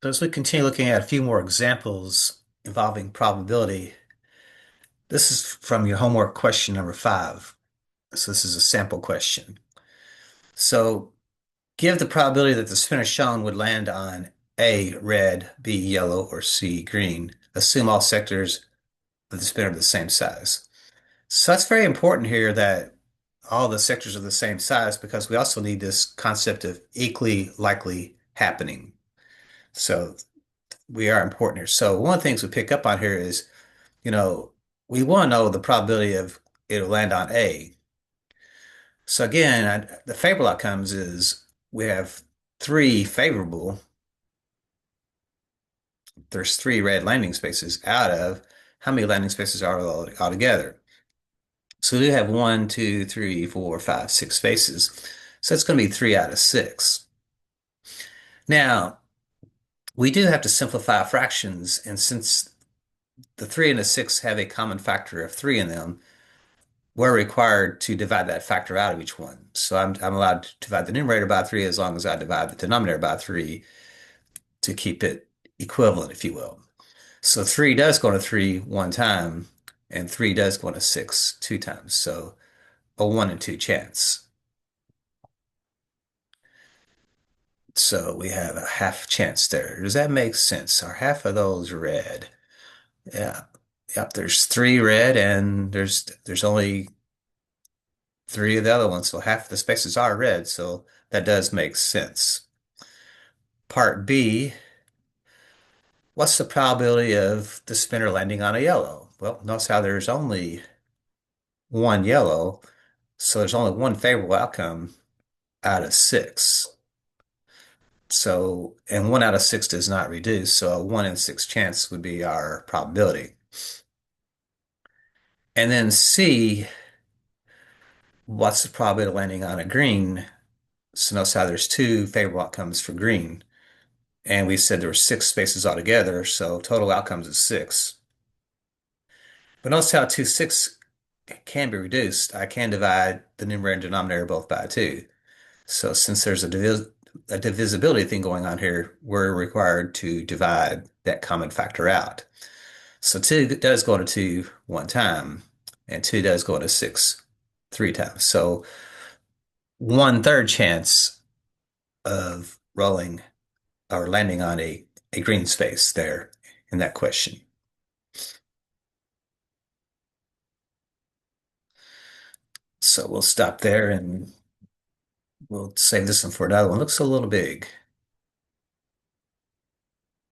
So as we continue looking at a few more examples involving probability, this is from your homework question number 5. So this is a sample question. So give the probability that the spinner shown would land on A, red, B, yellow, or C, green. Assume all sectors of the spinner are the same size. So that's very important here that all the sectors are the same size because we also need this concept of equally likely happening. So we are important here. So one of the things we pick up on here is you know, we want to know the probability of it'll land on A. So again, the favorable outcomes is we have three favorable. There's three red landing spaces out of how many landing spaces are altogether. So we do have one, two, three, four, five, six spaces. So it's going to be 3 out of 6. Now, we do have to simplify fractions, and since the 3 and the 6 have a common factor of 3 in them, we're required to divide that factor out of each one. So I'm allowed to divide the numerator by 3 as long as I divide the denominator by 3 to keep it equivalent, if you will. So 3 does go into 3 one time, and 3 does go into 6 two times. So a 1 in 2 chance. So we have a half chance there. Does that make sense? Are half of those red? Yeah. Yep, there's 3 red and there's only 3 of the other ones, so half the spaces are red, so that does make sense. Part B, what's the probability of the spinner landing on a yellow? Well, notice how there's only one yellow, so there's only one favorable outcome out of 6. So, and 1 out of 6 does not reduce, so a 1 in 6 chance would be our probability. And then C, what's the probability of landing on a green? So notice how there's two favorable outcomes for green. And we said there were 6 spaces altogether, so total outcomes is 6. But notice how 6 can be reduced. I can divide the numerator and denominator both by 2. So since there's a divisibility thing going on here, we're required to divide that common factor out. So 2 does go into 2 one time, and 2 does go into 6 3 times. So 1/3 chance of rolling or landing on a green space there in that question. So we'll stop there and we'll save this one for another one. Looks a little big.